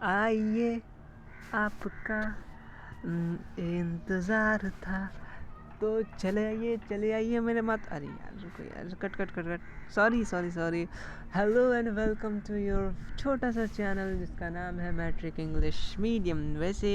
आइए आपका इंतज़ार था, तो चले आइए मेरे मत। अरे यार रुको यार, cut cut cut cut, sorry. Hello and welcome to your छोटा सा चैनल जिसका नाम है मैट्रिक इंग्लिश मीडियम। वैसे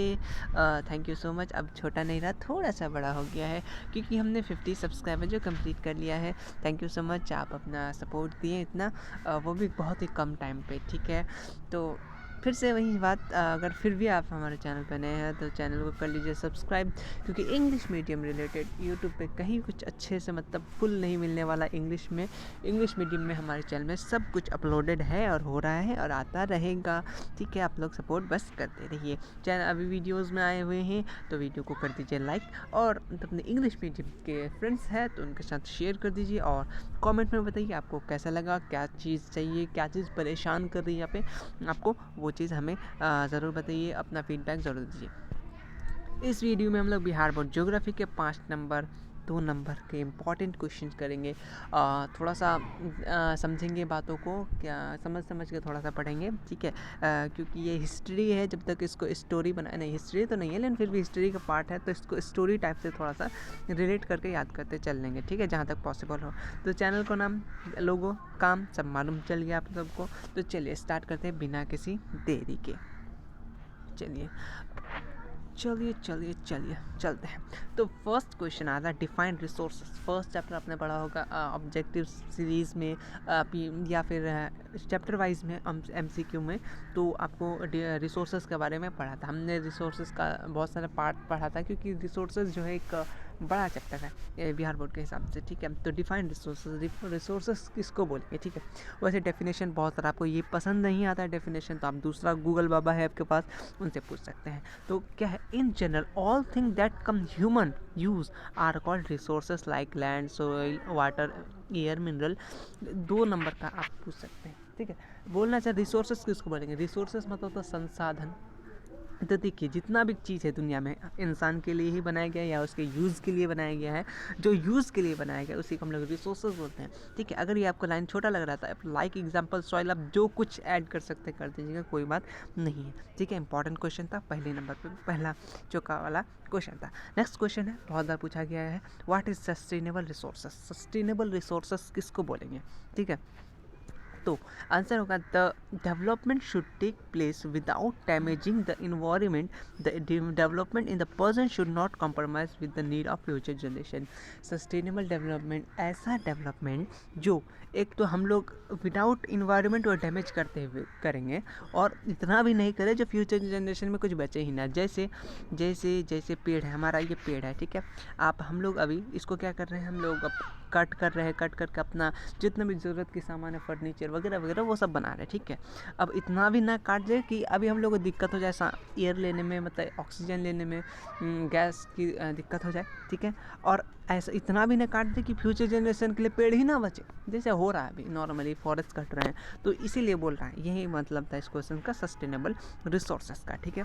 थैंक यू सो मच। अब छोटा नहीं रहा, थोड़ा सा बड़ा हो गया है क्योंकि हमने 50 सब्सक्राइबर जो कंप्लीट कर लिया है। थैंक यू सो मच, आप अपना सपोर्ट दिए इतना, वो भी बहुत ही कम टाइम पे। ठीक है, तो फिर से वही बात, अगर फिर भी आप हमारे चैनल पर नए हैं तो चैनल को कर लीजिए सब्सक्राइब, क्योंकि इंग्लिश मीडियम रिलेटेड यूट्यूब पे कहीं कुछ अच्छे से मतलब फुल नहीं मिलने वाला। इंग्लिश मीडियम में हमारे चैनल में सब कुछ अपलोडेड है और हो रहा है और आता रहेगा। ठीक है, आप लोग सपोर्ट बस करते रहिए। चैनल अभी वीडियोज़ में आए हुए हैं तो वीडियो को कर दीजिए लाइक, और अपने इंग्लिश मीडियम के फ्रेंड्स हैं तो उनके साथ शेयर कर दीजिए, और कमेंट में बताइए आपको कैसा लगा, क्या चीज़ चाहिए, क्या चीज़ परेशान कर रही है यहाँ पे आपको, वो चीज़ हमें ज़रूर बताइए, अपना फीडबैक ज़रूर दीजिए। इस वीडियो में हम लोग बिहार बोर्ड ज्योग्राफी के 5 नंबर 2 नंबर के इम्पॉर्टेंट क्वेश्चन करेंगे। थोड़ा सा समझेंगे बातों को, क्या समझ के थोड़ा सा पढ़ेंगे। ठीक है, क्योंकि ये हिस्ट्री है, जब तक इसको स्टोरी बना नहीं, हिस्ट्री तो नहीं है लेकिन फिर भी हिस्ट्री का पार्ट है, तो इसको स्टोरी टाइप से थोड़ा सा रिलेट करके याद करते चल लेंगे। ठीक है, जहाँ तक पॉसिबल हो। तो चैनल को नाम, लोगो, काम सब मालूम चल गया आप सबको। तो चलिए स्टार्ट करते हैं बिना किसी देरी के। चलते हैं। तो फर्स्ट क्वेश्चन आता है डिफाइन रिसोर्सेज। फर्स्ट चैप्टर आपने पढ़ा होगा ऑब्जेक्टिव सीरीज़ में, या फिर चैप्टर वाइज में MCQ में, तो आपको रिसोर्सेज के बारे में पढ़ा था हमने। रिसोर्सेज का बहुत सारा पार्ट पढ़ा था, क्योंकि रिसोर्सेज जो है एक बड़ा चैप्टर है बिहार बोर्ड के हिसाब से। ठीक है, तो डिफाइन रिसोर्सेज किसको बोलेंगे। ठीक है, वैसे डेफिनेशन बहुत सारा, आपको ये पसंद नहीं आता है डेफिनेशन तो आप दूसरा गूगल बाबा है आपके पास, उनसे पूछ सकते हैं। तो क्या है, in general all thing that come human use are called resources like land, soil, water, air, mineral. 2 number का आप पूछ सकते हैं। ठीक है, बोलना चाहे रिसोर्सेज किसको बोलेंगे। रिसोर्सेज मतलब होता है संसाधन। तो देखिए, जितना भी चीज़ है दुनिया में इंसान के लिए ही बनाया गया है या उसके यूज़ के लिए बनाया गया है, जो यूज़ के लिए बनाया गया है उसी को हम लोग रिसोर्सेज बोलते हैं। ठीक है, अगर ये आपको लाइन छोटा लग रहा था, लाइक एग्जांपल सॉइल, आप जो कुछ ऐड कर सकते कर दीजिएगा, कोई बात नहीं है। ठीक है, इंपॉर्टेंट क्वेश्चन था, पहले नंबर पे पहला चौका वाला क्वेश्चन था। नेक्स्ट क्वेश्चन है, बहुत बार पूछा गया है, what is sustainable resources. Sustainable resources किसको बोलेंगे। ठीक है, तो आंसर होगा the development should take place without damaging the environment. The development in the person should not compromise with the need of future generation. Sustainable development ऐसा development जो एक तो हम लोग विदाउट इन्वायरमेंट और डैमेज करते हुए करेंगे, और इतना भी नहीं करें जो फ्यूचर जनरेशन में कुछ बचे ही ना। जैसे जैसे जैसे पेड़ है, हमारा ये पेड़ है, ठीक है, हम लोग अभी इसको क्या कर रहे हैं, हम लोग अब कट कर रहे हैं, कट करके अपना जितना भी ज़रूरत की सामान है, फर्नीचर वगैरह वगैरह वो सब बना रहे हैं। ठीक है, अब इतना भी ना काट दे कि अभी हम लोग को दिक्कत हो जाए एयर लेने में, मतलब ऑक्सीजन लेने में, गैस की दिक्कत हो जाए। ठीक है, और ऐसा इतना भी ना काट दे कि फ्यूचर जनरेशन के लिए पेड़ ही ना बचे, जैसे हो रहा है अभी नॉर्मली फॉरेस्ट कट रहे हैं। तो इसीलिए बोल रहा है, यही मतलब था इस क्वेश्चन का, सस्टेनेबल रिसोर्सेज का। ठीक है,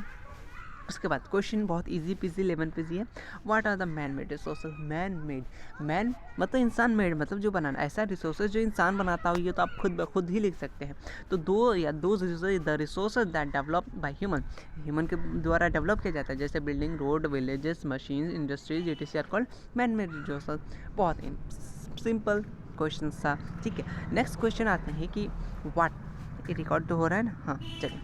उसके बाद क्वेश्चन बहुत इजी पीजी 11 पेजी है। What are the man made resources. Man मतलब इंसान मेड, मतलब जो बनाना, ऐसा रिसोर्सेज जो इंसान बनाता हो, ये तो आप खुद ब खुद ही लिख सकते हैं। तो those the resources that develop by human के द्वारा डेवलप किया जाता है, जैसे building, road, villages, machine, industries, it are called man made resources. बहुत ही सिंपल क्वेश्चन था। ठीक है, नेक्स्ट क्वेश्चन आते हैं कि व्हाट, ये रिकॉर्ड तो हो रहा है ना, हाँ चलिए।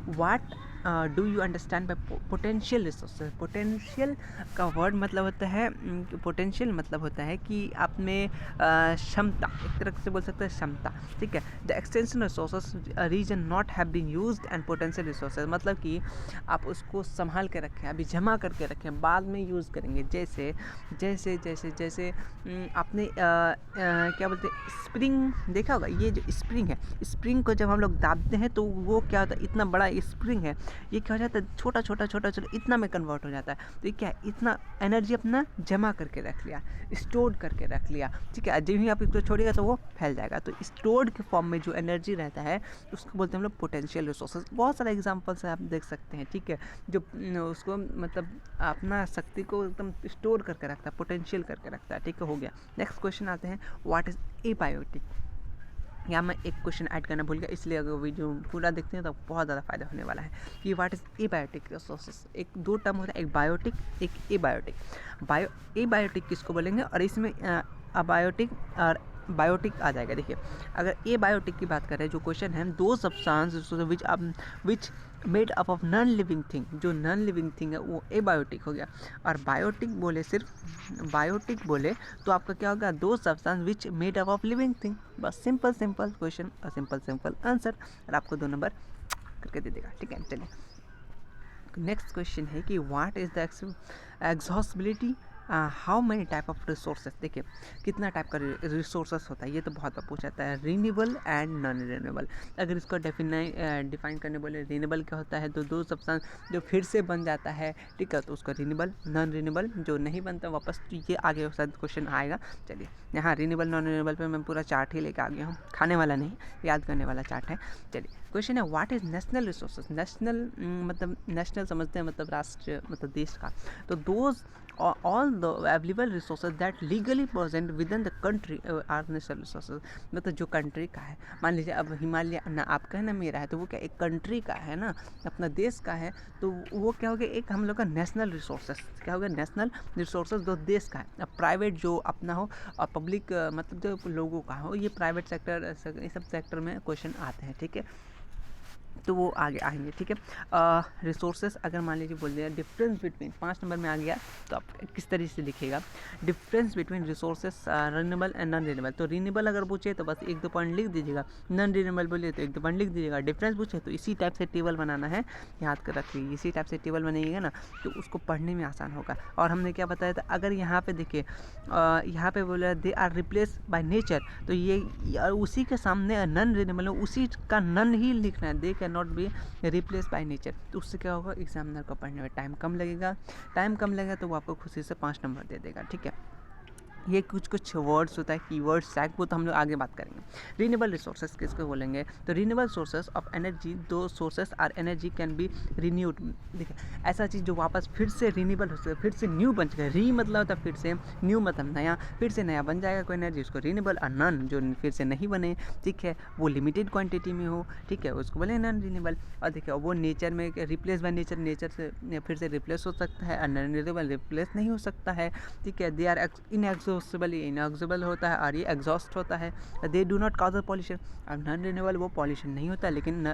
What do you understand by potential resources. Potential का वर्ड मतलब होता है, पोटेंशियल मतलब होता है कि आप में क्षमता, एक तरह से बोल सकते हैं क्षमता। ठीक है, the extension resources reason not have been used and potential resources मतलब कि आप उसको संभाल के रखें, अभी जमा करके रखें, बाद में यूज़ करेंगे। जैसे जैसे जैसे जैसे आपने क्या बोलते हैं, स्प्रिंग देखा होगा। ये जो स्प्रिंग है, स्प्रिंग को जब हम लोग दाबते हैं तो वो क्या होता है, इतना बड़ा स्प्रिंग है, ये क्या हो जाता है, छोटा छोटा छोटा छोटा इतना में कन्वर्ट हो जाता है। तो ये क्या है, इतना एनर्जी अपना जमा करके रख लिया, स्टोर करके रख लिया। ठीक है, जब ही आप इसको छोड़िएगा तो वो फैल जाएगा। तो स्टोर्ड के फॉर्म में जो एनर्जी रहता है उसको बोलते हैं हम लोग पोटेंशियल रिसोर्सेज। बहुत सारे एग्जांपल्स आप देख सकते हैं। ठीक है, जो उसको मतलब अपना शक्ति को एकदम स्टोर करके रखता है, पोटेंशियल करके रखता है। ठीक है, हो गया। नेक्स्ट क्वेश्चन आते हैं, व्हाट इज एबायोटिक। यहाँ मैं एक क्वेश्चन ऐड करना भूल गया, इसलिए अगर वीडियो पूरा देखते हैं तो बहुत ज़्यादा फायदा होने वाला है कि व्हाट इज़ एबायोटिक रिसोर्सेस। एक दो टर्म होता है, एक बायोटिक एक एबायोटिक। एबायोटिक किसको बोलेंगे, और इसमें अबायोटिक और बायोटिक आ जाएगा। देखिए अगर एबायोटिक की बात करें, जो क्वेश्चन है, दो substance which made up of non living thing, जो नॉन लिविंग थिंग है वो एबायोटिक हो गया। और बायोटिक बोले, सिर्फ बायोटिक बोले तो आपका क्या होगा, दो substance which made up of living thing. बस सिंपल सिंपल क्वेश्चन और सिंपल आंसर, और आपको 2 नंबर करके दे देगा। ठीक है, चलिए नेक्स्ट क्वेश्चन है कि what is the exhaustibility, how many type of resources. देखिए कितना टाइप का रिसोर्सेस होता है, ये तो बहुत बार पूछा जाता है, रीन्यूएबल एंड नॉन रीन्यूएबल। अगर इसको डिफाइन करने बोले, रीन्यूएबल क्या होता है, तो दो सब्सटेंस जो फिर से बन जाता है, ठीक है, तो उसका रीन्यूएबल। नॉन रीन्यूएबल जो नहीं बनता वापस, तो ये आगे शायद क्वेश्चन आएगा। चलिए यहाँ रीन्यूएबल नॉन रीन्यूएबल पे मैं पूरा चार्ट ही लेकर आ गया हूँ, खाने वाला नहीं, याद करने वाला चार्ट है। चलिए क्वेश्चन है what is national resources. National मतलब नेशनल समझते हैं मतलब राष्ट्र, मतलब देश का। तो those all the available resources that legally present within the country are natural resources। मतलब जो कंट्री का है, मान लीजिए अब हिमालय ना आपका है ना मेरा है, तो वो क्या एक कंट्री का है ना, अपना देश का है, तो वो क्या हो गया, एक हम लोग का नेशनल रिसोर्सेस। क्या हो गया, नेशनल रिसोर्सेज जो देश का है। अब प्राइवेट जो अपना हो और पब्लिक मतलब जो लोगों का हो, ये प्राइवेट सेक्टर, ये सब सेक्टर में क्वेश्चन आते हैं। ठीक है, तो वो आगे आएंगे। ठीक है, रिसोर्सेस अगर मान लीजिए बोल दिया, डिफरेंस बिटवीन 5 नंबर में आ गया, तो आप किस तरीके से लिखिएगा, difference between resources renewable and non renewable. तो रीनेबल अगर पूछे तो बस 1-2 पॉइंट लिख दीजिएगा, नॉन रीनेबल बोलिए तो 1-2 पॉइंट लिख दीजिएगा, डिफरेंस पूछे तो इसी टाइप से टेबल बनाना है, याद कर रखिए, इसी टाइप से टेबल बनाइएगा ना, तो उसको पढ़ने में आसान होगा। और हमने क्या बताया था, अगर यहाँ पे देखिए यहाँ पे बोला they are replace by nature, तो ये उसी के सामने नॉन रीनेबल, उसी का नॉन ही लिखना है, they can not be replace by nature. तो उससे क्या होगा, एग्जामिनर को पढ़ने में टाइम कम लगेगा, तो वो आपको खुशी से 5 नंबर दे देगा। ठीक है, ये कुछ वर्ड्स होता है, कीवर्ड्स टैग, वो तो हम लोग आगे बात करेंगे। रीनेबल रिसोर्सेज किसको बोलेंगे, तो renewable sources of energy, those sources are energy can be renewed. देखिए ऐसा चीज़ जो वापस फिर से रिन्यूएबल हो सकता है, फिर से न्यू बन जाएगा। री मतलब होता है फिर से, न्यू मतलब नया, फिर से नया बन जाएगा कोई एनर्जी, उसको रीनेबल। और नन जो फिर से नहीं बने, ठीक है, वो लिमिटेड क्वांटिटी में हो, ठीक है, उसको बोले नॉन रीनेबल। और देखिए वो नेचर में रिप्लेस बाय नेचर, नेचर से फिर से रिप्लेस हो सकता है, और नॉन रीनेबल रिप्लेस नहीं हो सकता है। ठीक है, दे आर इनएग्जॉस्टेबल होता है, और ये एग्जॉस्ट होता है। They do not cause pollution. अब नॉन रिन्यूएबल वो पॉल्यूशन नहीं होता, लेकिन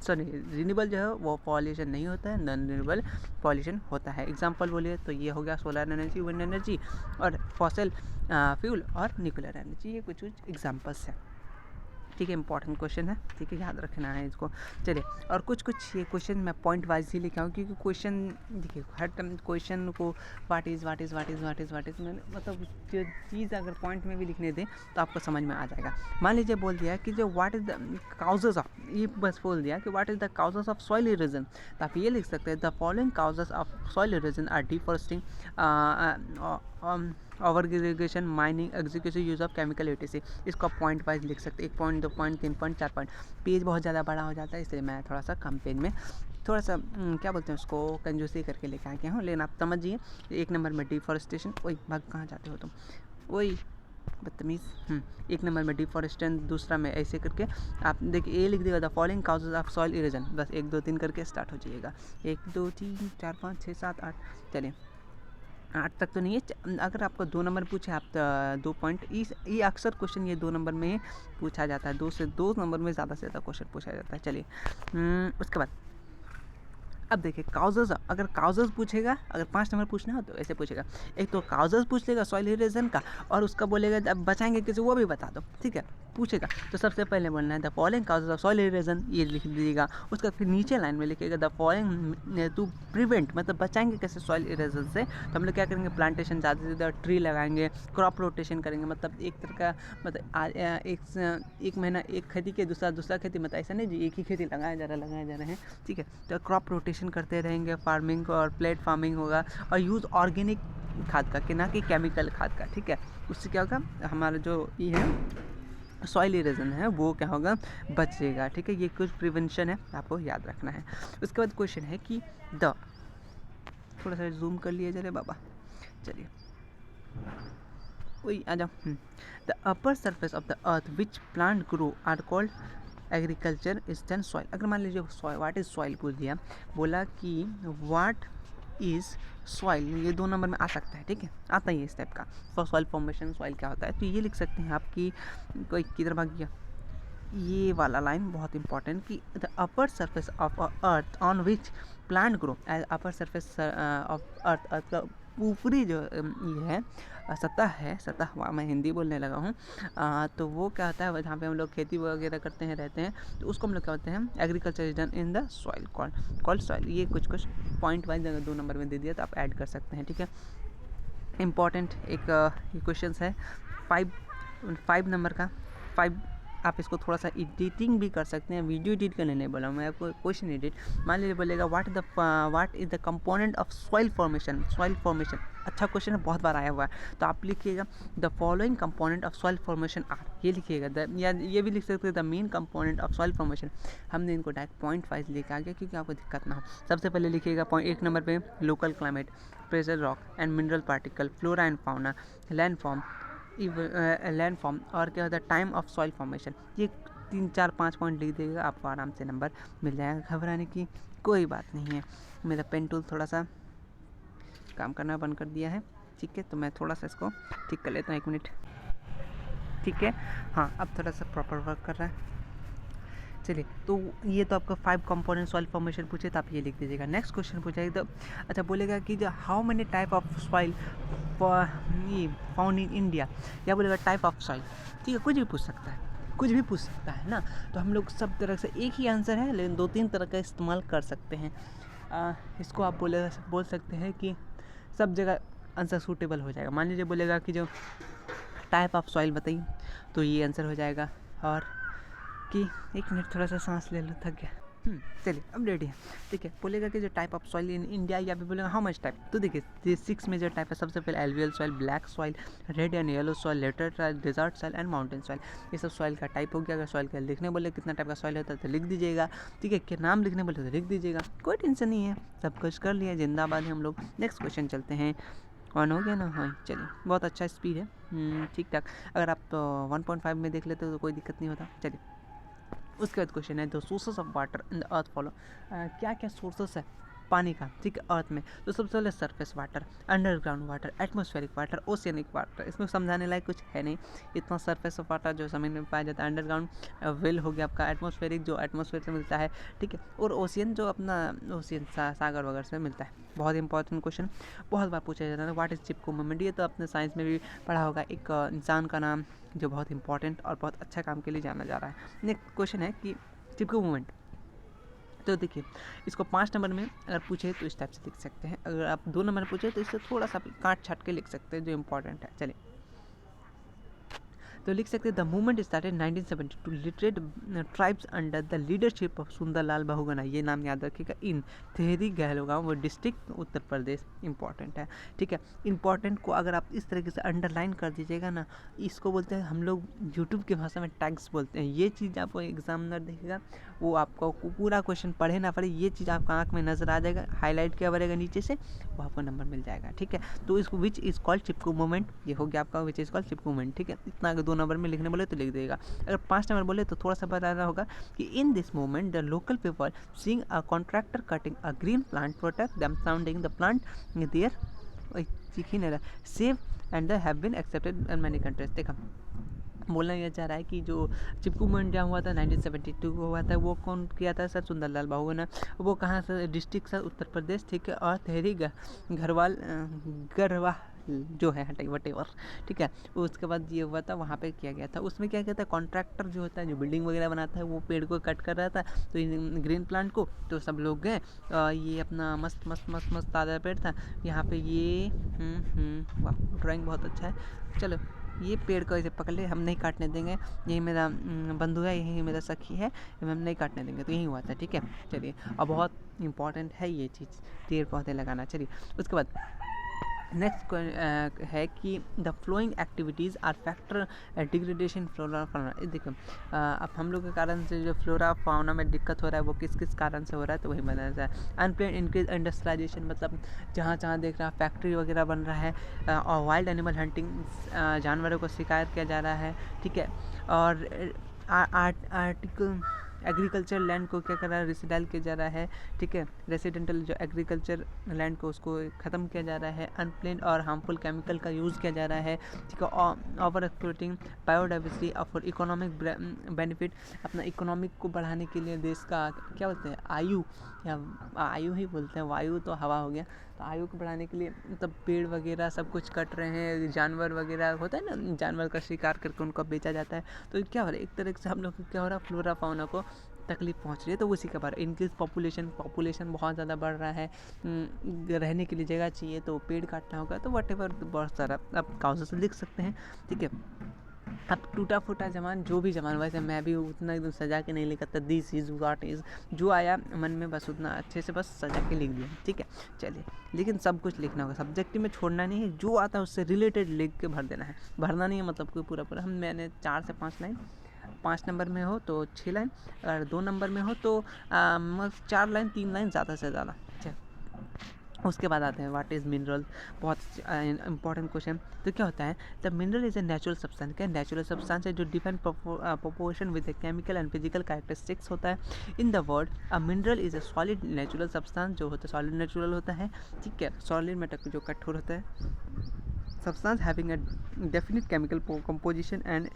सॉरी रिन्यूएबल जो है वो पॉल्यूशन नहीं होता है, नॉन रिन्यूएबल पॉल्यूशन होता है। एग्जांपल बोलिए तो ये हो गया सोलर एनर्जी, विंड एनर्जी, और फॉसिल फ्यूल और न्यूक्लियर एनर्जी, ये कुछ एग्जांपल्स हैं। ठीक है, इंपॉर्टेंट क्वेश्चन है, ठीक है, याद रखना है इसको। चलिए और कुछ ये क्वेश्चन मैं पॉइंट वाइज ही लिखा हूँ, क्योंकि क्वेश्चन देखिए हर टाइम क्वेश्चन को व्हाट इज़ मैंने मतलब जो चीज़ अगर पॉइंट में भी लिखने दें तो आपको समझ में आ जाएगा। मान लीजिए बोल दिया कि जो what is the causes of, ये बस बोल दिया कि what is the causes of soil erosion, तो आप ये लिख सकते हैं the following causes of soil erosion are deforesting, over irrigation, mining, executive use of chemical etc। इसको आप पॉइंट वाइज लिख सकते हैं, 1 point 2 point 3 point 4 point. Page बहुत ज़्यादा बड़ा हो जाता है, इसलिए मैं थोड़ा सा कम पेज में थोड़ा सा क्या बोलते हैं उसको, कंजूसी करके लेके आ गया हूँ। लेकिन आप समझिए 1 नंबर में डिफॉरेस्टेशन, वही भाग कहाँ जाते हो तुम, वही बदतमीज़। 1 नंबर में डिफॉरेस्टेशन, दूसरा में ऐसे करके आप देखिए ये लिख देगा the following causes of soil erosion, बस 1 2 3 करके स्टार्ट हो जाइएगा, 1 2 3 4 5 6 7 8। चलिए 8 तक तो नहीं है, अगर आपको 2 नंबर पूछे आप 2 पॉइंट, ये अक्सर क्वेश्चन ये 2 नंबर में ही पूछा जाता है, 2 नंबर में ज़्यादा से ज़्यादा क्वेश्चन पूछा जाता है। चलिए उसके बाद अब देखिए काउजेज, अगर काउजेज पूछेगा, अगर 5 नंबर पूछना हो तो ऐसे पूछेगा, एक तो काउजेज पूछ लेगा सॉइल इरोजन का, और उसका बोलेगा अब बचाएंगे किसी, वो भी बता दो। ठीक है, पूछेगा तो सबसे पहले बोलना है the following causes of soil erosion, ये लिख दीजिएगा। उसका फिर नीचे लाइन में लिखिएगा द फॉलोइंग टू प्रिवेंट, मतलब बचाएंगे कैसे सॉइल इरोजन से, तो हम लोग क्या करेंगे, प्लांटेशन ज़्यादा से ज़्यादा ट्री लगाएंगे, क्रॉप रोटेशन करेंगे, मतलब एक तरह का मतलब एक महीना एक खेती के दूसरा खेती, मतलब ऐसा नहीं जी एक ही खेती लगाया जा रहे हैं। ठीक है, तो क्रॉप रोटेशन करते रहेंगे, फार्मिंग और प्लेट फार्मिंग होगा, और यूज़ ऑर्गेनिक खाद का, कि ना कि केमिकल खाद का। ठीक है, उससे क्या होगा, हमारा जो ये है सॉइल इरोजन है वो क्या होगा, बचेगा। ठीक है, ये कुछ प्रिवेंशन है, आपको याद रखना है। उसके बाद क्वेश्चन है कि थोड़ा सा जूम कर लिए जरा बाबा, चलिए वही आ जाओ। The upper surface of the earth which plant grow are called agriculture is then soil. अगर मान लीजिए सॉइल, व्हाट इज सॉइल पूछ दिया, बोला कि व्हाट इज सॉइल, ये 2 नंबर में आ सकता है, ठीक है, आता ही है इस टाइप का। फॉर सॉइल फॉर्मेशन सॉइल क्या होता है, तो ये लिख सकते हैं आपकी, कोई किधर भाग गया, ये वाला लाइन बहुत इंपॉर्टेंट कि the upper surface of earth on which plant grow. Upper surface of earth, earth का ऊपरी जो ये है सतह है, सतह मैं हिंदी बोलने लगा हूँ, तो वो क्या होता है जहाँ पे हम लोग खेती वगैरह करते हैं रहते हैं, तो उसको हम लोग क्या होते हैं, agriculture is done in the soil called soil. ये कुछ पॉइंट वाइज अगर 2 नंबर में दे दिया तो आप ऐड कर सकते हैं, ठीक है। इम्पॉर्टेंट एक क्वेश्चन है 5 नंबर का। 5 आप इसको थोड़ा सा एडिटिंग भी कर सकते हैं, वीडियो एडिट करने नहीं बोला मैं आपको, क्वेश्चन एडिट। मान लीजिए बोलेगा what is the component of soil formation. Soil formation अच्छा क्वेश्चन है, बहुत बार आया हुआ है, तो आप लिखिएगा the following component of soil formation are, ये लिखिएगा। या ये भी लिख सकते हैं the main component of soil formation. हमने इनको डायरेक्ट पॉइंट वाइज लेके आ गया क्योंकि आपको दिक्कत ना हो। सबसे पहले लिखिएगा 1 नंबर पे local climate, pressure rock and mineral particle, flora and fauna, landform और क्या होता है टाइम ऑफ सॉइल फॉर्मेशन। ये 3 4 5 पॉइंट लिख देगा, आपको आराम से नंबर मिल जाएगा, घबराने की कोई बात नहीं है। मेरा पेन टूल थोड़ा सा काम करना बंद कर दिया है, ठीक है, तो मैं थोड़ा सा इसको ठीक कर लेता हूँ, 1 मिनट, ठीक है। हाँ, अब थोड़ा सा प्रॉपर वर्क कर रहा है। चलिए, तो ये तो आपका 5 कंपोनेंट सॉइल फॉर्मेशन पूछे तो आप ये लिख दीजिएगा। नेक्स्ट क्वेश्चन पूछेगा तो अच्छा बोलेगा कि जो how many type of soil found in India, या बोलेगा टाइप ऑफ सॉइल, ठीक है, कुछ भी पूछ सकता है, कुछ भी पूछ सकता है ना। तो हम लोग सब तरह से एक ही आंसर है लेकिन 2-3 तरह का इस्तेमाल कर सकते हैं। इसको आप बोल सकते हैं कि सब जगह आंसर सूटेबल हो जाएगा। मान लीजिए बोलेगा कि जो टाइप ऑफ सॉइल बताइए, तो ये आंसर हो जाएगा। और कि 1 मिनट थोड़ा सा सांस ले लो, थक गया। चलिए अब रेडी है, ठीक है। बोलेगा कि जो type of soil in India, या भी बोलेगा हाउ मच टाइप, तो देखिए 6 मेजर टाइप है। सबसे पहले alluvial soil, black soil, red and yellow soil, laterite soil, desert soil and mountain soil. ये सब सॉइल का टाइप हो गया। अगर सॉइल का लिखने बोले कितना टाइप का सॉइल होता है तो लिख दीजिएगा, ठीक है। क्या नाम लिखने बोले तो लिख दीजिएगा, कोई टेंशन नहीं है, सब कुछ कर लिया, जिंदाबाद है हम लोग। नेक्स्ट क्वेश्चन चलते हैं। 1 हो गया ना, हाँ चलिए, बहुत अच्छा स्पीड है, ठीक ठाक। अगर आप 1.5 में देख लेते तो कोई दिक्कत नहीं होता। चलिए, उसके बाद क्वेश्चन है the sources of water in the earth follow. क्या क्या सोर्सेस है पानी का, ठीक है, अर्थ में। तो सबसे पहले surface water, underground water, atmospheric water, oceanic water. इसमें समझाने लायक कुछ है नहीं इतना। सरफेस ऑफ वाटर जो ज़मीन में पाया जाता है, अंडरग्राउंड वेल हो गया आपका, एटमॉस्फेरिक जो एटमॉस्फेयर से मिलता है, ठीक है, और ओशियन जो अपना ओशियन सागर वगैरह से मिलता है। बहुत इंपॉर्टेंट क्वेश्चन, बहुत बार पूछा जाता है। व्हाट इज चिपको मूवमेंट, ये तो अपने साइंस में भी पढ़ा होगा। एक इंसान का नाम जो बहुत इंपॉर्टेंट और बहुत अच्छा काम के लिए जाना जा रहा है। नेक्स्ट क्वेश्चन है कि चिपको मूवमेंट, तो देखिए इसको 5 नंबर में अगर पूछे तो इस टाइप से लिख सकते हैं। अगर आप 2 नंबर पूछे तो इससे थोड़ा सा काट छाट के लिख सकते हैं जो इंपॉर्टेंट है। चलिए, तो लिख सकते हैं the movement started 1972 literate tribes under the leadership of Sunderlal Bahuguna. ये नाम याद रखिएगा। इन थेहरी गहलोगांव, वो डिस्ट्रिक्ट उत्तर प्रदेश, इंपॉर्टेंट है, ठीक है। इंपॉर्टेंट को अगर आप इस तरीके से अंडरलाइन कर दीजिएगा ना, इसको बोलते हैं हम लोग यूट्यूब की भाषा में टैग्स बोलते हैं। ये चीज़ आपको एग्जामिनर देखेगा, वो आपको पूरा क्वेश्चन पढ़े ना पढ़े, ये चीज़ आपका आँख में नजर आ जाएगा, हाईलाइट किया रहेगा नीचे से, वो आपको नंबर मिल जाएगा, ठीक है। तो इसको which is called Chipko movement, ये हो गया आपका which is called Chipko movement, ठीक है। इतना अगर 2 नंबर में लिखने बोले तो लिख देगा। अगर 5 नंबर बोले तो थोड़ा सा बताना होगा कि in this movement the local people seeing a contractor cutting a green plant protect them sounding the plant there save and they have been accepted in many countries. देखा, बोलना यह चाह रहा है कि जो चिपको मूवमेंट जहाँ हुआ था 1972 को हुआ था, वो कौन किया था सर? सुंदरलाल बहुगुणा। वो कहाँ से? डिस्ट्रिक्ट सर उत्तर प्रदेश, ठीक है। और तहरी गढ़वा जो है हटाई वटेवर, ठीक है। उसके बाद ये हुआ था, वहाँ पे किया गया था। उसमें क्या कहता है, कॉन्ट्रैक्टर जो होता है जो बिल्डिंग वगैरह बनाता है, वो पेड़ को कट कर रहा था, तो ग्रीन प्लांट को, तो सब लोग गए। ये अपना मस्त मस्त मस्त मस्त ताज़ा पेड़ था यहाँ पे। ये वाह, ड्राइंग बहुत अच्छा है। चलो, ये पेड़ को ऐसे पकड़ ले, हम नहीं काटने देंगे, यही मेरा बंधु है, यही मेरा सखी है, हम नहीं काटने देंगे। तो यही हुआ था, ठीक है। चलिए, अब बहुत इंपॉर्टेंट है ये चीज़, पेड़ पौधे लगाना। चलिए, उसके बाद नेक्स्ट है कि the following activities are factor degradation flora fauna. देखो अब हम लोग के कारण से जो फ्लोरा फाउना में दिक्कत हो रहा है वो किस किस कारण से हो रहा है, तो वही बताया जाए। अनप्लेन इंक्रीज इंडस्ट्रियलाइजेशन, मतलब जहाँ जहाँ देख रहा है फैक्ट्री वगैरह बन रहा है, और वाइल्ड एनिमल हंटिंग, जानवरों को शिकार किया जा रहा है, ठीक है। और आर्टिकल एग्रीकल्चर लैंड को क्या कर रहा है, रेसिडेंटल किया जा रहा है, ठीक है। रेसिडेंटल जो एग्रीकल्चर लैंड को उसको ख़त्म किया जा रहा है। अनप्लेन और हार्मफुल केमिकल का यूज़ किया जा रहा है, ठीक है। Over exploiting biodiversity for economic benefit, अपना इकोनॉमिक को बढ़ाने के लिए देश का क्या बोलते हैं, आयु, या आयु ही बोलते हैं, वायु तो हवा हो गया, तो आयु को बढ़ाने के लिए मतलब पेड़ वगैरह सब कुछ कट रहे हैं, जानवर वगैरह होता है ना, जानवर का शिकार करके उनको बेचा जाता है। तो क्या हो रहा है, एक तरह से हम लोग को क्या हो रहा है, फ्लोरा फाउना को तकलीफ पहुंच रही है। तो उसी के बारे इनक्रीज पॉपुलेशन बहुत ज़्यादा बढ़ रहा है, रहने के लिए जगह चाहिए तो पेड़ काटना होगा, तो वट एवर बहुत सारा आप काउंसिल से लिख सकते हैं, ठीक है। अब टूटा फूटा जमान, जो भी जमान, वैसे मैं भी उतना एकदम सजा के नहीं लिखता, दिस इज़ व्हाट इज़, जो आया मन में बस उतना अच्छे से बस सजा के लिख दिया, ठीक है। चलिए, लेकिन सब कुछ लिखना होगा, सब्जेक्टिव में छोड़ना नहीं है, जो आता है उससे रिलेटेड लिख के भर देना है, भरना नहीं है मतलब कोई पूरा हम मैंने 4 से 5 लाइन, 5 नंबर में हो तो 6 लाइन, अगर 2 नंबर में हो तो 4 लाइन, 3 लाइन ज़्यादा से ज़्यादा। उसके बाद आते हैं व्हाट इज़ मिनरल, बहुत इंपॉर्टेंट क्वेश्चन। तो क्या होता है, the mineral is a natural substance, क्या नेचुरल सब्सटेंस है जो define proportion with chemical and physical characteristics होता है। In the word a mineral is a solid natural substance, जो होता है सॉलिड नेचुरल होता है, ठीक है। सॉलिड में जो कठोर होता है, substance having a definite chemical composition and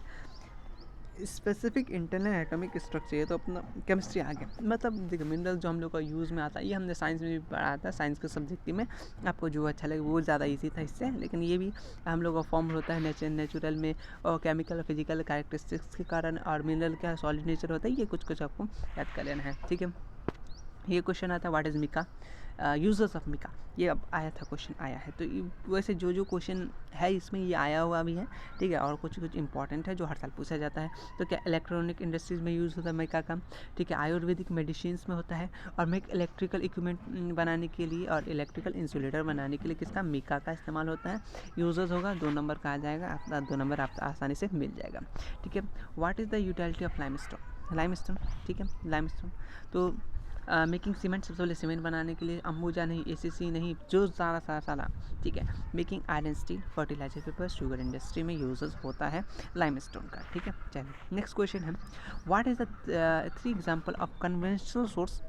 specific internal atomic structure. ये तो अपना केमिस्ट्री आ गया, मतलब देखो मिनरल जो हम लोग का यूज़ में आता है, ये हमने साइंस में भी पढ़ा था, साइंस के सब्जेक्ट में, आपको जो अच्छा लगे वो ज़्यादा इजी था इससे, लेकिन ये भी हम लोग का फॉर्म होता है नेचुरल में, और केमिकल और फिजिकल कैरेक्टरिस्टिक्स के कारण, और मिनरल क्या सॉलिड नेचर होता है, ये कुछ आपको याद कर लेना है, ठीक है। ये क्वेश्चन आता है what is mica, users of mica, ये अब आया था, क्वेश्चन आया है। तो वैसे जो क्वेश्चन है इसमें ये आया हुआ भी है, ठीक है, और कुछ इंपॉर्टेंट है जो हर साल पूछा जाता है। तो क्या इलेक्ट्रॉनिक इंडस्ट्रीज़ में यूज़ होता है मिका का, ठीक है। आयुर्वेदिक मेडिसिन में होता है, और मेक इलेक्ट्रिकल इक्विपमेंट बनाने के लिए और इलेक्ट्रिकल इंसुलेटर बनाने के लिए किसका, मिका का इस्तेमाल होता है। यूजर्स होगा 2 नंबर का आ जाएगा, आपका 2 नंबर आपका आसानी से मिल जाएगा, ठीक है। What is the utility of limestone, ठीक है। लाइमस्टोन तो मेकिंग सीमेंट, सबसे पहले सीमेंट बनाने के लिए, अंबुजा नहीं, एसीसी नहीं, जो सारा, ठीक है। Making iron steel, fertiliser paper, sugar industry में यूजेस होता है लाइमस्टोन का, ठीक है। चलिए नेक्स्ट क्वेश्चन है what is the 3 example of conventional source,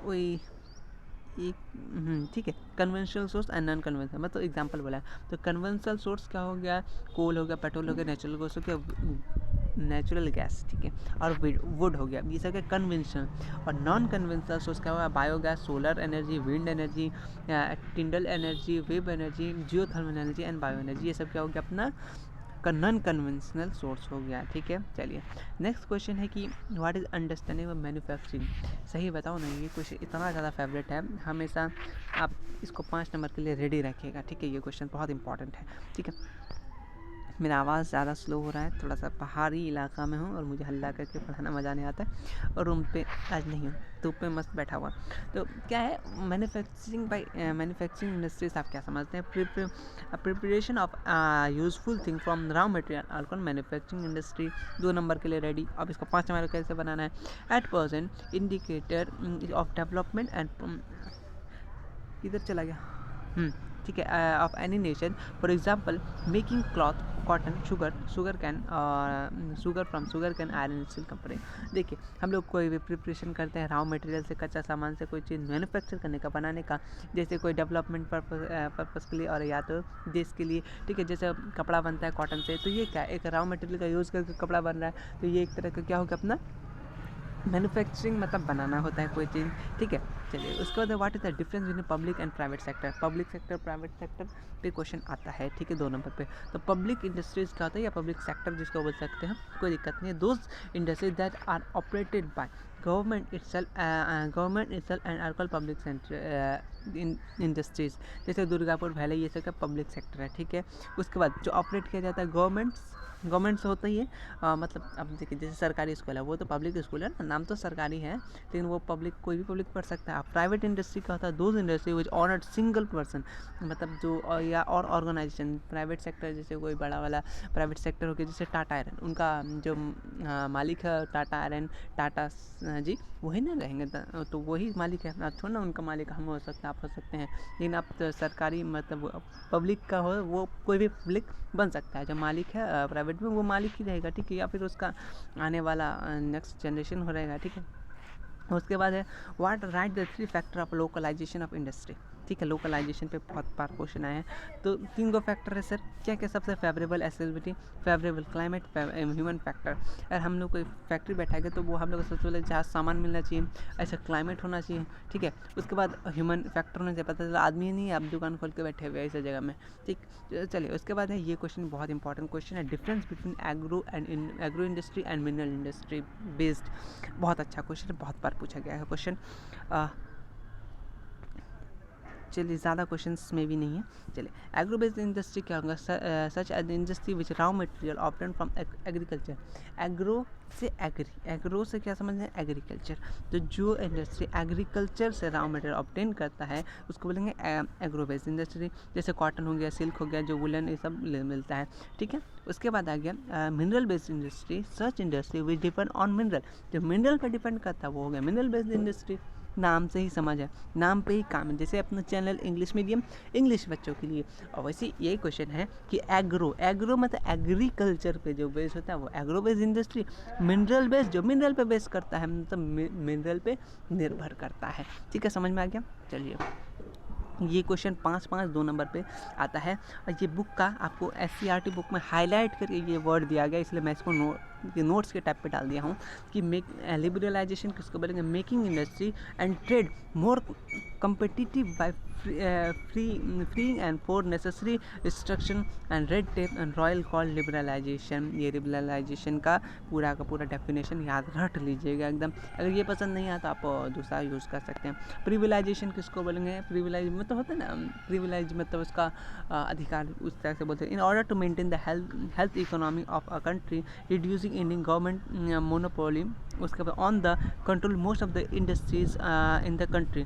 वही ठीक है। Conventional source and non conventional, मतलब एग्जांपल बोला है। तो कन्वेंशनल सोर्स क्या हो गया, कोल हो गया, पेट्रोल हो गया, नेचुरल गैस हो गया, नेचुरल गैस, ठीक है, और वुड हो गया, ये सब क्या कन्वेंशनल। और नॉन कन्वेंशनल सोर्स क्या होगा, biogas, solar energy, wind energy, टिंडल energy, web energy, geothermal energy and bio energy, ये सब क्या हो गया अपना नॉन कन्वेंशनल सोर्स हो गया, ठीक है। चलिए नेक्स्ट क्वेश्चन है कि what is understanding of manufacturing, सही बताओ ना, ये क्वेश्चन इतना ज़्यादा फेवरेट है, हमेशा आप इसको 5 नंबर के लिए रेडी रखिएगा, ठीक है। ये क्वेश्चन बहुत इंपॉर्टेंट है, ठीक है। मेरा आवाज़ ज़्यादा स्लो हो रहा है, थोड़ा सा पहाड़ी इलाका में हूँ और मुझे हल्ला करके पढ़ाना मज़ा नहीं आता है, और रूम पे आज नहीं हूँ, धूप पे मस्त बैठा हुआ। तो क्या है मैन्युफैक्चरिंग इंडस्ट्रीज, आप क्या समझते हैं, preparation of useful thing from raw material alcohol, manufacturing industry 2 number के लिए रेडी। अब इसको 5 नंबर कैसे बनाना है, at present indicator of development and, इधर चला गया, ठीक है, of any nation, for example making cloth, cotton, sugar cane, sugar from sugar cane, iron steel company. देखिए हम लोग कोई भी प्रिपरेशन करते हैं रॉ मटेरियल से, कच्चा सामान से कोई चीज़ मैन्युफैक्चर करने का, बनाने का, जैसे कोई डेवलपमेंट पर्पस के लिए और या तो देश के लिए, ठीक है। जैसे कपड़ा बनता है कॉटन से, तो ये क्या एक रॉ मटेरियल का यूज़ करके कपड़ा बन रहा है, तो ये एक तरह का क्या होगा अपना मैन्युफैक्चरिंग, मतलब बनाना होता है कोई चीज़, ठीक है। चलिए उसके बाद what is the difference between public and private sector, public sector private sector पे क्वेश्चन आता है, ठीक है, 2 नंबर पे। तो पब्लिक इंडस्ट्रीज क्या होता है, या पब्लिक सेक्टर जिसको बोल सकते हैं, कोई दिक्कत नहीं है, those industries that are operated by government itself and are called public industries, जैसे दुर्गापुर वैली, ये सब का पब्लिक सेक्टर है, ठीक है। उसके बाद जो ऑपरेट किया जाता है गवर्नमेंट से होता ही है, मतलब अब देखिए जैसे सरकारी स्कूल है वो तो पब्लिक स्कूल है ना, नाम तो सरकारी है, लेकिन वो पब्लिक कोई भी पब्लिक पढ़ सकता है, प्राइवेट इंडस्ट्री क्या होता है, those industry which honoured single person, मतलब जो या और ऑर्गेनाइजेशन। प्राइवेट सेक्टर जैसे कोई बड़ा वाला प्राइवेट सेक्टर हो गया, जैसे टाटा आयरन, उनका जो मालिक है टाटा आयरन, टाटा जी वही ना रहेंगे, तो वही मालिक है, आप थोड़ा ना उनका मालिक हम हो सकते हैं, आप हो सकते हैं। लेकिन आप तो सरकारी मतलब पब्लिक का हो, वो कोई भी पब्लिक बन सकता है, जो मालिक है प्राइवेट में वो मालिक ही रहेगा, ठीक है, या फिर उसका आने वाला नेक्स्ट जनरेशन हो रहेगा, ठीक है। उसके बाद है what right the 3 factor of localisation of industry, ठीक है, लोकलाइजेशन पे बहुत बार क्वेश्चन आए हैं। तो 3 गो फैक्टर है सर, क्या क्या, सबसे favourable accessibility, favourable climate, human factor. अगर हम लोग कोई फैक्ट्री बैठाएंगे तो वो हम लोग को सबसे पहले जहाँ सामान मिलना चाहिए, ऐसा क्लाइमेट होना चाहिए, ठीक है। उसके बाद ह्यूमन फैक्टर होना चाहिए, पता चला आदमी नहीं है, आप दुकान खोल के बैठे हुए ऐसे जगह में, ठीक। चलिए उसके बाद है ये क्वेश्चन बहुत इंपॉर्टेंट क्वेश्चन है, difference between agro industry and mineral industry based. बहुत अच्छा क्वेश्चन है, बहुत बार पूछा गया है क्वेश्चन। चलिए ज़्यादा क्वेश्चंस में भी नहीं है। चलिए एग्रो बेस्ड इंडस्ट्री क्या होगा, such as industry which raw material obtain from agriculture. Agro से एग्रो से क्या समझते हैं, एग्रीकल्चर। तो जो इंडस्ट्री एग्रीकल्चर से राव मटेरियल ऑब्टेन करता है उसको बोलेंगे एग्रो बेस्ड इंडस्ट्री। जैसे कॉटन हो गया, सिल्क हो गया, जो वुलन, ये सब मिलता है, ठीक है। उसके बाद आ गया mineral based industry, such industry which depend on mineral. जो मिनरल पर डिपेंड करता है वो हो गया मिनरल बेस्ड इंडस्ट्री। नाम से ही समझ है, नाम पे ही काम है। जैसे अपना चैनल इंग्लिश मीडियम, इंग्लिश बच्चों के लिए, और वैसे यही क्वेश्चन है कि एग्रो मतलब एग्रीकल्चर पे जो बेस होता है वो agro based industry. Mineral based जो मिनरल पे बेस करता है, मतलब मिनरल पे निर्भर करता है, ठीक है, समझ में आ गया। चलिए ये क्वेश्चन 5 2 नंबर पे आता है, और ये बुक का आपको SCERT बुक में हाईलाइट करके ये वर्ड दिया गया, इसलिए मैं इसको नोट्स के टाइप पे डाल दिया हूँ कि लिबरलाइजेशन किसको बोलेंगे, making industry and trade more competitive by freeing and for necessary restriction and red tape and royal called liberalization। ये liberalization का पूरा डेफिनेशन याद रट लीजिएगा एकदम। अगर ये पसंद नहीं आता आप दूसरा यूज़ कर सकते हैं। प्रिविलाइजेशन किसको बोलेंगे, प्रिविलाइज मतलब होता है ना, प्रिविलाइज मतलब उसका अधिकार, उस तरह से बोलते हैं। In order to maintain the health economy of a country, reducing Indian government monopoly. उसके बाद on the control most of the industries in the country,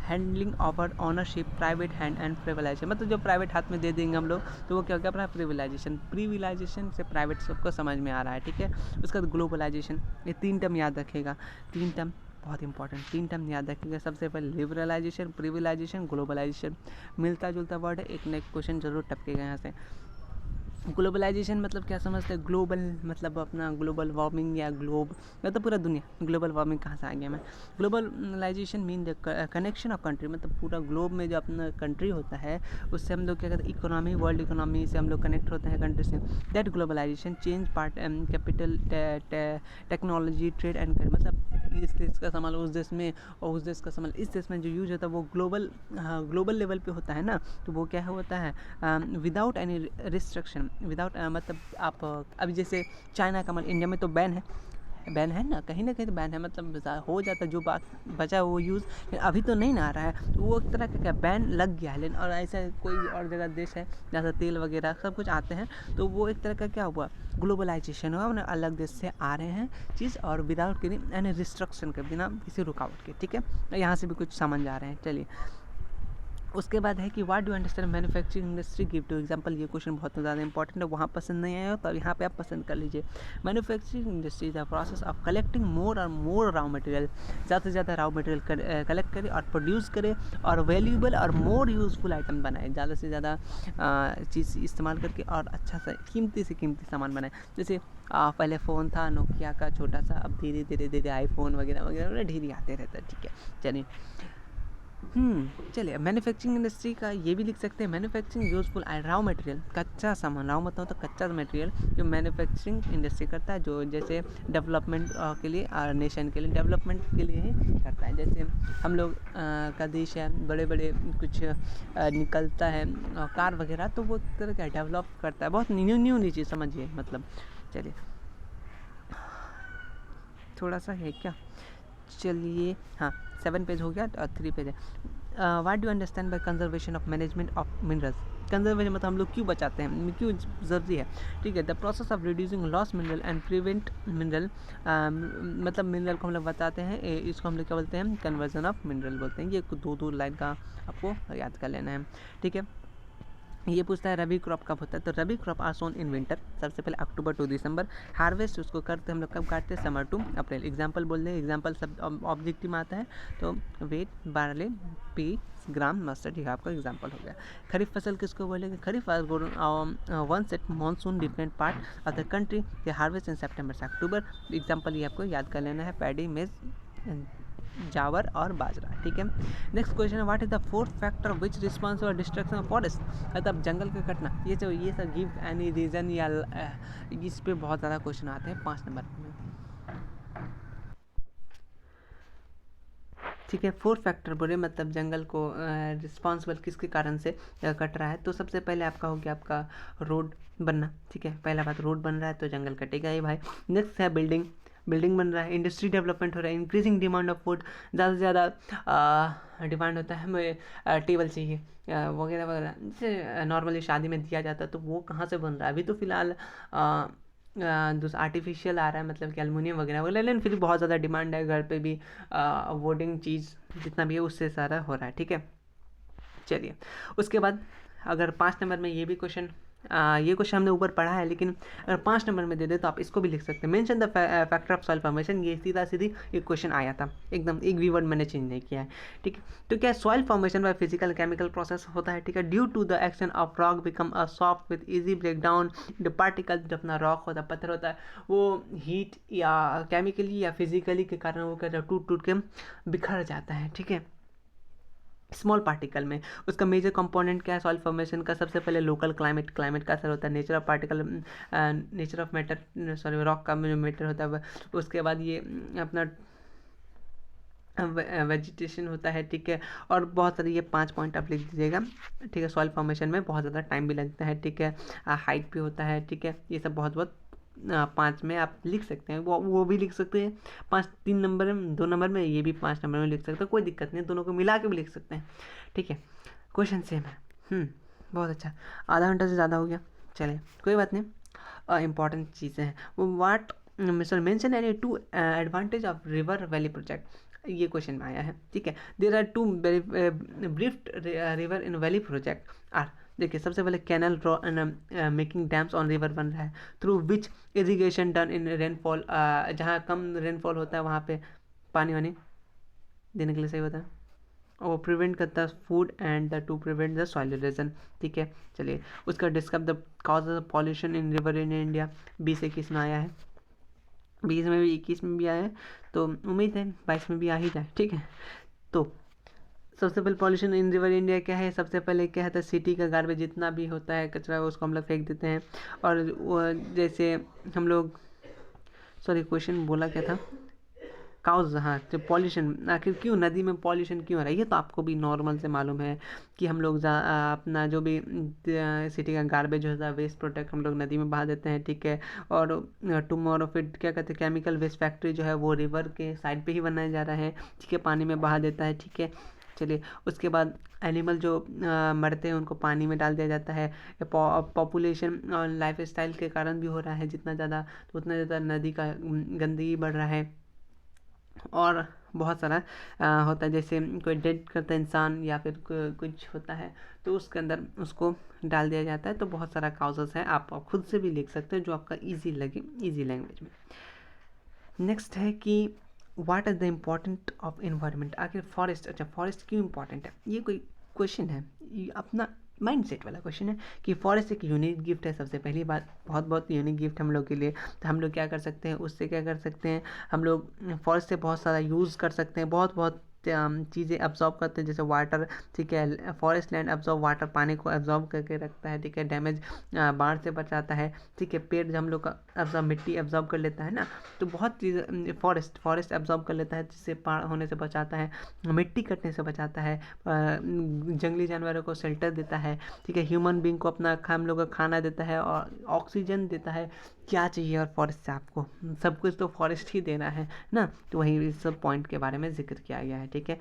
handling over ownership private hand and privatisation, मतलब जो private हाथ में दे देंगे हम लोग तो वो क्या हो गया अपना प्रिविलाइजेशन। प्रिविलाइजेशन से प्राइवेट सबको समझ में आ रहा है, ठीक है। उसका ग्लोबलाइजेशन, ये 3 टर्म याद रखेगा, 3 टर्म बहुत इंपॉर्टेंट, 3 टर्म याद रखिएगा। सबसे पहले लिबरलाइजेशन, प्रिविलाइजेशन, ग्लोबलाइजेशन, मिलता जुलता वर्ड है, एक ना एक क्वेश्चन जरूर टपकेगा यहाँ से। ग्लोबलाइजेशन मतलब क्या समझते हैं, ग्लोबल मतलब अपना ग्लोबल वार्मिंग या ग्लोब मतलब पूरा दुनिया। ग्लोबल वार्मिंग कहाँ से आ गया मैं, globalisation mean the connection of country, मतलब पूरा ग्लोब में जो अपना कंट्री होता है उससे हम लोग क्या कहते हैं, इकोनॉमी, वर्ल्ड इकोनॉमी से हम लोग कनेक्ट होते हैं कंट्री से। That globalisation change part capital technology trade and मतलब इस देश का सामान उस देश में और उस देश का सामान इस देश में जो यूज होता है वो ग्लोबल लेवल पे होता है ना, तो वो क्या होता है विदाउट एनी रिस्ट्रिक्शन, विदाउट मतलब आप अभी जैसे चाइना का माल इंडिया में तो बैन है ना, कहीं ना कहीं तो बैन है, मतलब हो जाता है जो बात बचा है वो यूज़, लेकिन अभी तो नहीं ना आ रहा है, तो वो एक तरह का क्या बैन लग गया है। लेकिन और ऐसा कोई और जगह देश है जैसा तेल वगैरह सब कुछ आते हैं, तो वो एक तरह का क्या हुआ, ग्लोबलाइजेशन हुआ, उन्हें अलग देश से आ रहे हैं चीज़ और विदाउट एनी रिस्ट्रिक्शन के, बिना किसी रुकावट के, ठीक है। यहाँ से भी कुछ सामान जा रहे हैं। चलिए उसके बाद है कि what do understand manufacturing industry, give two example. ये क्वेश्चन बहुत ज़्यादा इंपॉर्टेंट है, वहाँ पसंद नहीं आया तो यहाँ पे आप पसंद कर लीजिए। Manufacturing industry is the process of collecting more और मोर राव मटेरियल, ज़्यादा से ज़्यादा राव मटेरियल कलेक्ट करे और प्रोड्यूस करे और वैल्यूएबल और मोर यूजफुल आइटम बनाए, ज़्यादा से ज़्यादा चीज़ इस्तेमाल करके और अच्छा सा कीमती से कीमती सामान बनाए। जैसे पहले फ़ोन था नोकिया का छोटा सा, अब धीरे धीरे आईफोन वगैरह वगैरह ढेरी आते रहता है, ठीक है। चलिए चलिए मैन्युफैक्चरिंग इंडस्ट्री का ये भी लिख सकते हैं, मैन्युफैक्चरिंग यूजफुल राव मटेरियल, कच्चा सामान, राव मतलब तो कच्चा मटेरियल जो मैन्युफैक्चरिंग इंडस्ट्री करता है, जो जैसे डेवलपमेंट के लिए और नेशन के लिए डेवलपमेंट के लिए ही करता है। जैसे हम लोग का देश है, बड़े बड़े कुछ निकलता है कार वगैरह, तो वो एक तरह का डेवलप करता है, बहुत न्यू चीज़ समझिए मतलब। चलिए थोड़ा सा है क्या, चलिए हाँ 7 पेज हो गया और 3 पेज है। What do understand by conservation of management of minerals, conservation मतलब हम लोग क्यों बचाते हैं, क्यों ज़रूरी है, ठीक है। The process of reducing loss mineral and prevent mineral, मतलब मिनरल को हम लोग बताते हैं, इसको हम लोग क्या बोलते हैं, कन्वर्जन ऑफ मिनरल बोलते हैं। ये दो लाइन का आपको याद कर लेना है, ठीक है। ये पूछता है रबी क्रॉप कब होता है, तो rabi crop are sown in winter, सबसे पहले अक्टूबर टू दिसंबर। हार्वेस्ट उसको करते हम लोग कब काटते हैं, समर टू अप्रैल। एग्जाम्पल बोल दें, एग्जाम्पल सब ऑब्जेक्टिव में आता है, तो wheat, barley, pea, gram, mustard, ये आपका एग्जाम्पल हो गया। खरीफ फसल किसको बोलेंगे, kharif onset monsoon different part of the country, ये हार्वेस्ट इन सेप्टेम्बर से अक्टूबर। एग्जाम्पल ये आपको याद कर लेना है, पैडी, मेज, जावर और बाजरा, ठीक है। नेक्स्ट क्वेश्चन है, what is the fourth factor which responsible destruction of forest, मतलब जंगल का कटना। ये सब गिव एनी रीजन या इस पे बहुत ज़्यादा क्वेश्चन आते हैं 5 नंबर में, ठीक है। फोर्थ फैक्टर बोले मतलब जंगल को रिस्पॉन्सिबल किसके कारण से कट रहा है, तो सबसे पहले आपका हो गया आपका रोड बनना, ठीक है। पहला बात रोड बन रहा है तो जंगल कटेगा ही भाई। नेक्स्ट है बिल्डिंग बन रहा है, इंडस्ट्री डेवलपमेंट हो रहा है, इंक्रीजिंग डिमांड ऑफ फूड, ज़्यादा से ज़्यादा डिमांड होता है, हमें टेबल चाहिए वगैरह वगैरह, जैसे नॉर्मली शादी में दिया जाता है, तो वो कहाँ से बन रहा है, अभी तो फिलहाल दूसरा आर्टिफिशियल आ रहा है, मतलब कि एलुमिनियम वगैरह वगैरह, लेकिन फिर बहुत ज़्यादा डिमांड है, घर पे भी वुडिंग चीज़ जितना भी है उससे सारा हो रहा है, ठीक है। चलिए उसके बाद अगर 5 नंबर में ये क्वेश्चन हमने ऊपर पढ़ा है, लेकिन अगर 5 नंबर में दे दे तो आप इसको भी लिख सकते हैं, mention the factor of soil formation. ये सीधी एक क्वेश्चन आया था, एकदम एक भी वर्ड मैंने चेंज नहीं किया है, ठीक है। तो क्या soil formation by physical chemical process होता है, ठीक है। Due to the action of rock become a soft with easy break down the particle, जो अपना रॉक होता है, पत्थर होता है, वो हीट या केमिकली या फिजिकली के कारण वो क्या टूट के बिखर जाता है, ठीक है, स्मॉल पार्टिकल में। उसका मेजर कंपोनेंट क्या है सॉइल फॉर्मेशन का, सबसे पहले लोकल क्लाइमेट का असर होता है, nature of particle, nature of matter, sorry rock का जो मैटर होता है, उसके बाद ये अपना वेजिटेशन होता है, ठीक है। और बहुत सारे ये 5 पॉइंट आप लिख दीजिएगा, ठीक है। सॉइल फॉर्मेशन में बहुत ज़्यादा टाइम भी लगता है, ठीक है, हाइट भी होता है, ठीक है। ये सब बहुत 5 में आप लिख सकते हैं, वो भी लिख सकते हैं 3 नंबर में, 2 नंबर में, ये भी 5 नंबर में लिख सकते हैं, कोई दिक्कत नहीं, दोनों को मिला के भी लिख सकते हैं, ठीक है। क्वेश्चन सेम है, बहुत अच्छा, आधा घंटा से ज़्यादा हो गया, चलिए कोई बात नहीं। इंपॉर्टेंट चीज़ें हैं वो, what sir mention any 2 advantage of river valley project, ये क्वेश्चन में आया है, ठीक है। There are 2 briefed river in valley project are, देखिए सबसे पहले canal making dams on river बन रहा है, through which irrigation done in rainfall, जहाँ कम रेनफॉल होता है वहाँ पे पानी वानी देने के लिए सही होता है, और वो प्रिवेंट करता है food and the two prevent the soil erosion, ठीक है। चलिए उसका describe the cause of pollution in river in India, 20-21 में आया है, 20 में भी 21 में भी आया है, तो उम्मीद है 22 में भी आ ही जाए, ठीक है। तो सबसे पहले पॉल्यूशन इन रिवर इंडिया क्या है, सबसे पहले क्या है, सिटी का गार्बेज जितना भी होता है कचरा उसको हम लोग फेंक देते हैं, और वो जैसे हम लोग, सॉरी क्वेश्चन बोला क्या था, काउज, हाँ, जो पॉल्यूशन आखिर क्यों नदी में पॉल्यूशन क्यों हो रहा है, ये तो आपको भी नॉर्मल से मालूम है कि हम लोग अपना जो भी सिटी का गार्बेज होता है, वेस्ट प्रोडक्ट हम लोग नदी में बहा देते हैं, ठीक है। और टुमारो फिर क्या कहते हैं, केमिकल वेस्ट फैक्ट्री जो है वो रिवर के साइड पे ही बनाया जा रहा है, ठीक है, पानी में बहा देता है, ठीक है। चलिए उसके बाद एनिमल जो मरते हैं उनको पानी में डाल दिया जाता है, पॉपुलेशन और लाइफ स्टाइल के कारण भी हो रहा है, जितना ज़्यादा तो उतना ज़्यादा नदी का गंदगी बढ़ रहा है, और बहुत सारा होता है, जैसे कोई डेड करता है इंसान या फिर कुछ होता है तो उसके अंदर उसको डाल दिया जाता है, तो बहुत सारा काउजेस है, आप खुद से भी लिख सकते हो जो आपका ईजी लगे, ईजी लैंग्वेज में। नेक्स्ट है कि what is the important of environment, आखिर फॉरेस्ट, अच्छा फॉरेस्ट क्यों इम्पोर्टेंट है, ये कोई क्वेश्चन है, ये अपना माइंडसेट वाला क्वेश्चन है कि फॉरेस्ट एक यूनिक गिफ्ट है, सबसे पहली बात बहुत यूनिक गिफ्ट हम लोग के लिए, तो हम लोग क्या कर सकते हैं उससे, क्या कर सकते हैं हम लोग फॉरेस्ट से बहुत सारा यूज़ कर सकते हैं, बहुत चीज़ें एब्जॉर्ब करते हैं, जैसे वाटर, ठीक है, फॉरेस्ट लैंड एब्जॉर्ब वाटर, पानी को एब्जॉर्ब करके रखता है, ठीक है, डैमेज बाढ़ से बचाता है, ठीक है, पेड़ हम लोग का एब्जॉर्ब, मिट्टी एब्जॉर्ब कर लेता है ना, तो बहुत चीज़ फॉरेस्ट एब्जॉर्ब कर लेता है, जिससे बाढ़ होने से बचाता है, मिट्टी कटने से बचाता है, जंगली जानवरों को शेल्टर देता है, ठीक है, ह्यूमन बींग को अपना हम लोग का खाना देता है और ऑक्सीजन देता है, क्या चाहिए और फॉरेस्ट से आपको, सब कुछ तो फॉरेस्ट ही देना है ना, तो वही इस सब पॉइंट के बारे में जिक्र किया गया है, ठीक है।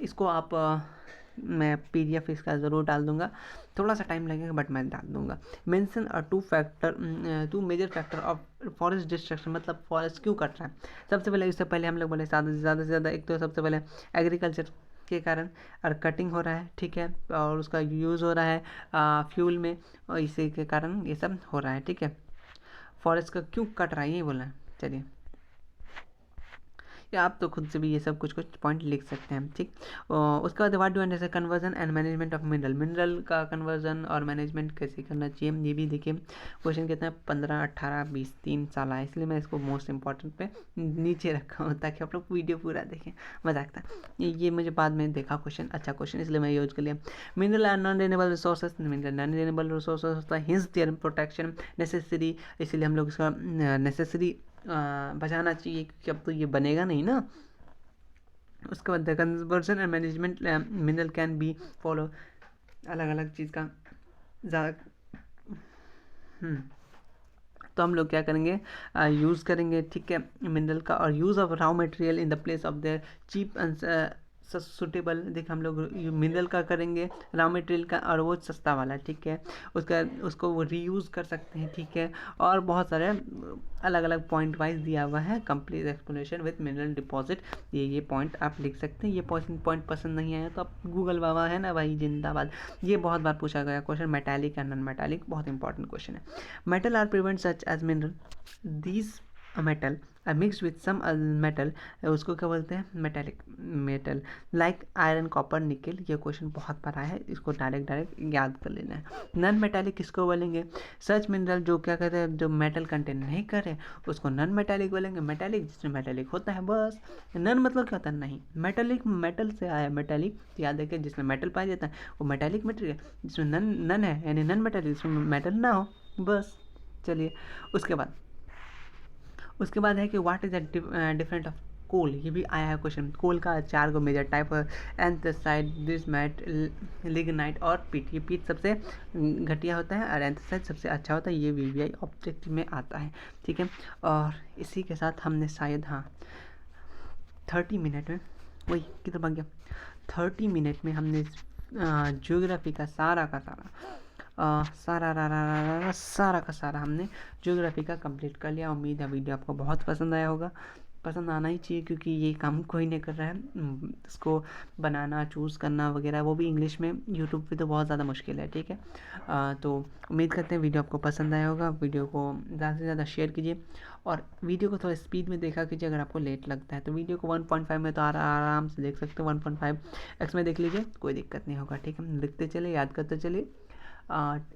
इसको आप मैं PDF इसका ज़रूर डाल दूंगा, थोड़ा सा टाइम लगेगा बट मैं डाल दूंगा। Mention two major factor of forest destruction, मतलब फॉरेस्ट क्यों कट रहा है। सबसे पहले, इससे पहले हम लोग बोले ज़्यादा से ज़्यादा, एक तो सबसे पहले एग्रीकल्चर के कारण और कटिंग हो रहा है, ठीक है, और उसका यूज़ हो रहा है फ्यूल में, और इसी के कारण ये सब हो रहा है, ठीक है। फॉरेस्ट का क्यों कट रहा है ये बोलना है। चलिए, या आप तो खुद से भी ये सब कुछ पॉइंट लिख सकते हैं, ठीक। उसके बाद what do understand conversion and management of mineral का कन्वर्जन और मैनेजमेंट कैसे करना चाहिए, ये भी देखिए। क्वेश्चन कितना है, 15, 18, 20, 3 साल आए, इसलिए मैं इसको मोस्ट इंपॉर्टेंट पे नीचे रखा हूँ ताकि आप लोग वीडियो पूरा देखें, मजा आता है। ये मुझे बाद में देखा क्वेश्चन, अच्छा क्वेश्चन, इसलिए मैं यूज कर लिया। Mineral and non renewable resources, mineral non renewable resources होता है, हिंस देयर प्रोटेक्शन नेसेसरी, इसीलिए हम लोग इसका नेसेसरी बचाना चाहिए, क्योंकि अब तो ये बनेगा नहीं ना। उसके बाद the conversion and management mineral can be follow, अलग अलग चीज़ का तो हम लोग क्या करेंगे, यूज़ करेंगे, ठीक है, मिनरल का, और use of raw material in the place of their cheap and suitable. देखिए हम लोग मिनरल का करेंगे, रॉ मटेरियल का, और वो सस्ता वाला, ठीक है, उसको वो रीयूज़ कर सकते हैं, ठीक है। और बहुत सारे अलग अलग पॉइंट वाइज दिया हुआ है, complete explanation with mineral deposit, ये पॉइंट आप लिख सकते हैं। ये पॉइंट पसंद नहीं आया तो आप गूगल बाबा है ना भाई, जिंदाबाद। ये बहुत बार पूछा गया question, metallic and non metallic, बहुत इंपॉर्टेंट क्वेश्चन है। Metal are prevent such as mineral, these metal are mixed with some metal, उसको क्या बोलते हैं, metallic metal, like iron, copper, nickel. ये क्वेश्चन बहुत बार आया है, इसको डायरेक्ट याद कर लेना है। नॉन मेटालिक किसको बोलेंगे, सच मिनरल जो क्या कहते हैं, जो मेटल कंटेन नहीं करे उसको नॉन मेटालिक बोलेंगे। मेटालिक जिसमें मेटालिक होता है बस। नॉन मतलब क्या होता है, नहीं। मेटालिक मेटल से आया, मेटालिक याद रखिए, जिसमें मेटल पाया जाता है वो मेटालिक मटेरियल, जिसमें नन है यानी नॉन मेटालिक, जिसमें मेटल ना हो, बस। चलिए, उसके बाद है कि what is the different of coal, ये भी आया है क्वेश्चन। कोल का 4 गो मेजर टाइप है, एंथ्रासाइट, बिस्मथ, लिग्नाइट और पीट। ये पीट सबसे घटिया होता है और एंथ्रासाइट सबसे अच्छा होता है, ये VVI ऑब्जेक्टिव में आता है, ठीक है। और इसी के साथ हमने शायद 30 मिनट में, वही कितना बन गया, 30 मिनट में हमने ज्योग्राफी का सारा का सारा हमने ज्योग्राफी का कंप्लीट कर लिया। उम्मीद है वीडियो आपको बहुत पसंद आया होगा, पसंद आना ही चाहिए, क्योंकि ये काम कोई नहीं कर रहा है, इसको बनाना, चूज़ करना वगैरह, वो भी इंग्लिश में। यूट्यूब पे तो बहुत ज़्यादा मुश्किल है, ठीक है। तो उम्मीद करते हैं वीडियो आपको पसंद आया होगा। वीडियो को ज़्यादा से ज़्यादा शेयर कीजिए, और वीडियो को थोड़ा स्पीड में देखा कीजिए। अगर आपको लेट लगता है तो वीडियो को 1.5 में तो आराम से देख सकते हो, 1.5x में देख लीजिए, कोई दिक्कत नहीं होगा, ठीक है। लिखते चले, याद करते चलिए।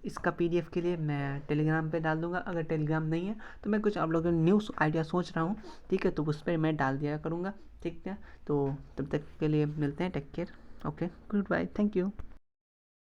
इसका PDF के लिए मैं टेलीग्राम पे डाल दूंगा। अगर टेलीग्राम नहीं है तो मैं कुछ आप लोगों को न्यूज़ आइडिया सोच रहा हूँ, ठीक है, तो उस पर मैं डाल दिया करूँगा, ठीक है। तो तब तक के लिए मिलते हैं, take care, okay, goodbye, thank you.